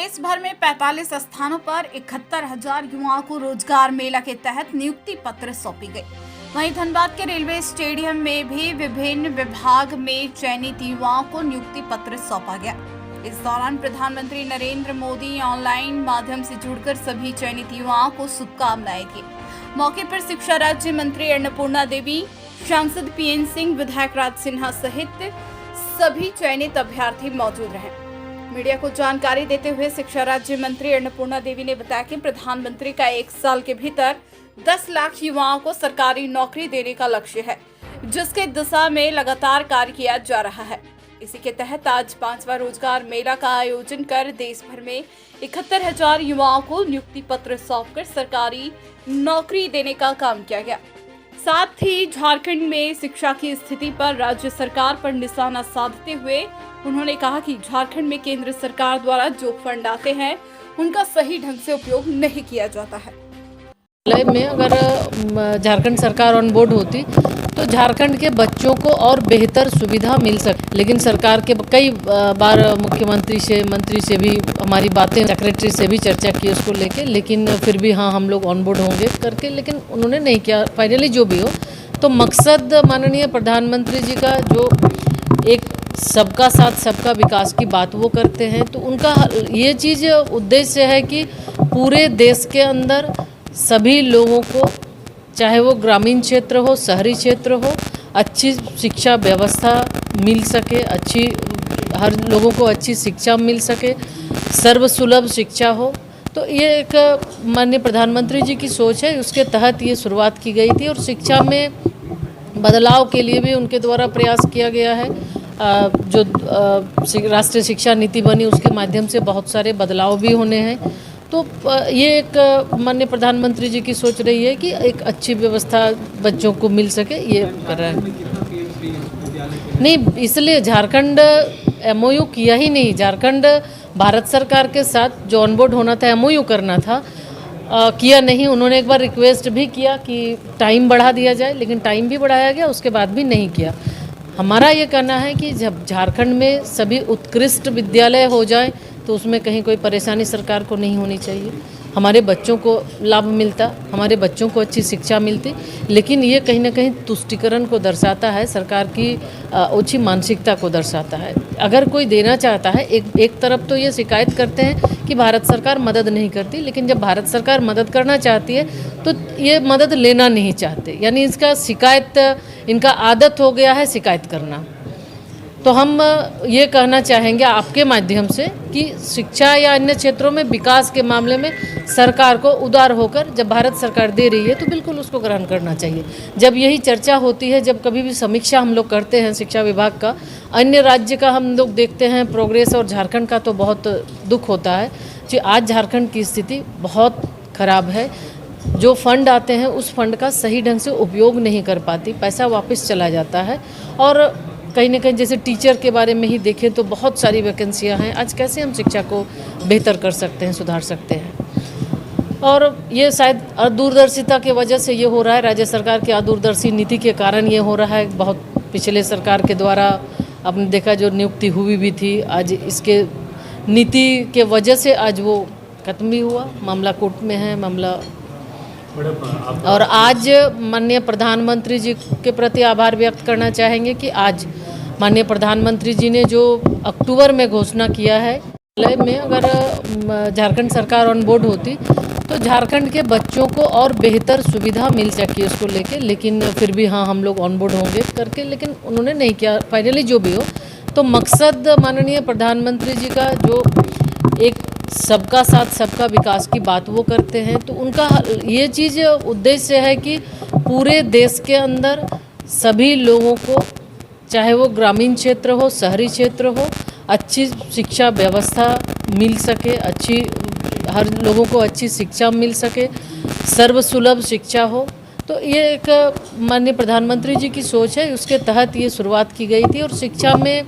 देश भर में 45 स्थानों पर 71,000 युवाओं को रोजगार मेला के तहत नियुक्ति पत्र सौंपी गई। वहीं धनबाद के रेलवे स्टेडियम में भी विभिन्न विभाग में चयनित युवाओं को नियुक्ति पत्र सौंपा गया। इस दौरान प्रधानमंत्री नरेंद्र मोदी ऑनलाइन माध्यम से जुड़कर सभी चयनित युवाओं को शुभकामनाएं दी। मौके पर शिक्षा राज्य मंत्री अन्नपूर्णा देवी, सांसद पीएन सिंह, विधायक राज सिन्हा सहित सभी चयनित अभ्यर्थी मौजूद रहे। मीडिया को जानकारी देते हुए शिक्षा राज्य मंत्री अन्नपूर्णा देवी ने बताया कि प्रधानमंत्री का 1 साल के भीतर 10 लाख युवाओं को सरकारी नौकरी देने का लक्ष्य है, जिसके दिशा में लगातार कार्य किया जा रहा है। इसी के तहत आज 5वां रोजगार मेला का आयोजन कर देश भर में 71,000 युवाओं को नियुक्ति पत्र सौंपकर सरकारी नौकरी देने का काम किया गया। साथ ही झारखंड में शिक्षा की स्थिति पर राज्य सरकार पर निशाना साधते हुए उन्होंने कहा कि झारखंड में केंद्र सरकार द्वारा जो फंड आते हैं उनका सही ढंग से उपयोग नहीं किया जाता है। में अगर झारखंड सरकार ऑन बोर्ड होती तो झारखंड के बच्चों को और बेहतर सुविधा मिल सकती, लेकिन सरकार के कई बार मुख्यमंत्री से, मंत्री से भी हमारी बातें, सेक्रेटरी से भी चर्चा की उसको लेके, लेकिन फिर भी हाँ हम लोग ऑन बोर्ड होंगे करके, लेकिन उन्होंने नहीं किया। फाइनली जो भी हो, तो मकसद माननीय प्रधानमंत्री जी का जो एक सबका साथ सबका विकास की बात वो करते हैं, तो उनका ये चीज़ उद्देश्य है कि पूरे देश के अंदर सभी लोगों को, चाहे वो ग्रामीण क्षेत्र हो, शहरी क्षेत्र हो, अच्छी शिक्षा व्यवस्था मिल सके, हर लोगों को अच्छी शिक्षा मिल सके, सर्वसुलभ शिक्षा हो। तो ये एक माननीय प्रधानमंत्री जी की सोच है, उसके तहत ये शुरुआत की गई थी और शिक्षा में बदलाव के लिए भी उनके द्वारा प्रयास किया गया है। जो राष्ट्रीय शिक्षा नीति बनी उसके माध्यम से बहुत सारे बदलाव भी होने हैं। तो ये एक माननीय प्रधानमंत्री जी की सोच रही है कि एक अच्छी व्यवस्था बच्चों को मिल सके, ये कर रहा है। नहीं, इसलिए झारखंड एमओयू किया ही नहीं। झारखंड भारत सरकार के साथ जो ऑनबोर्ड होना था, एमओयू करना था, किया नहीं। उन्होंने एक बार रिक्वेस्ट भी किया कि टाइम बढ़ा दिया जाए, लेकिन टाइम भी बढ़ाया गया, उसके बाद भी नहीं किया। हमारा ये कहना है कि जब झारखंड में सभी उत्कृष्ट विद्यालय हो जाए तो उसमें कहीं कोई परेशानी सरकार को नहीं होनी चाहिए। हमारे बच्चों को लाभ मिलता, हमारे बच्चों को अच्छी शिक्षा मिलती, लेकिन ये कहीं ना कहीं तुष्टीकरण को दर्शाता है, सरकार की ओछी मानसिकता को दर्शाता है। अगर कोई देना चाहता है, एक तरफ तो ये शिकायत करते हैं कि भारत सरकार मदद नहीं करती, लेकिन जब भारत सरकार मदद करना चाहती है तो ये मदद लेना नहीं चाहते, यानी इसका शिकायत, इनका आदत हो गया है शिकायत करना। तो हम ये कहना चाहेंगे आपके माध्यम से कि शिक्षा या अन्य क्षेत्रों में विकास के मामले में सरकार को उदार होकर, जब भारत सरकार दे रही है तो बिल्कुल उसको ग्रहण करना चाहिए। जब यही चर्चा होती है, जब कभी भी समीक्षा हम लोग करते हैं शिक्षा विभाग का, अन्य राज्य का हम लोग देखते हैं प्रोग्रेस, और झारखंड का तो बहुत दुख होता है कि आज झारखंड की स्थिति बहुत खराब है। जो फंड आते हैं उस फंड का सही ढंग से उपयोग नहीं कर पाती, पैसा वापस चला जाता है। और कहीं ना कहीं जैसे टीचर के बारे में ही देखें तो बहुत सारी वैकेंसियां हैं। आज कैसे हम शिक्षा को बेहतर कर सकते हैं, सुधार सकते हैं। और ये शायद अदूरदर्शिता की वजह से ये हो रहा है, राज्य सरकार की अदूरदर्शी नीति के कारण ये हो रहा है। बहुत पिछले सरकार के द्वारा आपने देखा जो नियुक्ति हुई भी थी, आज इसके नीति के वजह से आज वो खत्म भी हुआ, मामला कोर्ट में है मामला। और आज माननीय प्रधानमंत्री जी के प्रति आभार व्यक्त करना चाहेंगे कि आज माननीय प्रधानमंत्री जी ने जो अक्टूबर में घोषणा किया है, में अगर झारखंड सरकार ऑन बोर्ड होती तो झारखंड के बच्चों को और बेहतर सुविधा मिल सकी उसको लेके, लेकिन फिर भी हाँ हम लोग ऑन बोर्ड होंगे करके, लेकिन उन्होंने नहीं किया। फाइनली जो भी हो, तो मकसद माननीय प्रधानमंत्री जी का जो एक सबका साथ सबका विकास की बात वो करते हैं, तो उनका ये चीज़ उद्देश्य है कि पूरे देश के अंदर सभी लोगों को, चाहे वो ग्रामीण क्षेत्र हो, शहरी क्षेत्र हो, अच्छी शिक्षा व्यवस्था मिल सके, हर लोगों को अच्छी शिक्षा मिल सके, सर्वसुलभ शिक्षा हो। तो ये एक माननीय प्रधानमंत्री जी की सोच है, उसके तहत ये शुरुआत की गई थी और शिक्षा में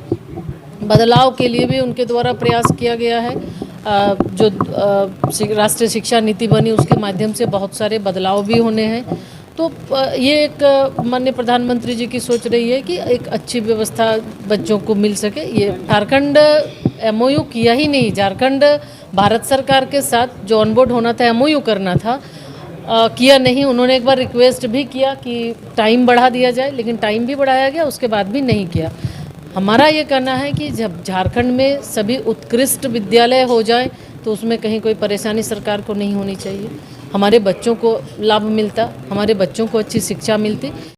बदलाव के लिए भी उनके द्वारा प्रयास किया गया है। जो राष्ट्रीय शिक्षा नीति बनी उसके माध्यम से बहुत सारे बदलाव भी होने हैं। तो ये एक माननीय प्रधानमंत्री जी की सोच रही है कि एक अच्छी व्यवस्था बच्चों को मिल सके। ये झारखंड एमओयू किया ही नहीं। झारखंड भारत सरकार के साथ जो ऑनबोर्ड होना था, एमओयू करना था, किया नहीं। उन्होंने एक बार रिक्वेस्ट भी किया कि टाइम बढ़ा दिया जाए, लेकिन टाइम भी बढ़ाया गया, उसके बाद भी नहीं किया। हमारा ये कहना है कि जब झारखंड में सभी उत्कृष्ट विद्यालय हो जाए तो उसमें कहीं कोई परेशानी सरकार को नहीं होनी चाहिए। हमारे बच्चों को लाभ मिलता, हमारे बच्चों को अच्छी शिक्षा मिलती।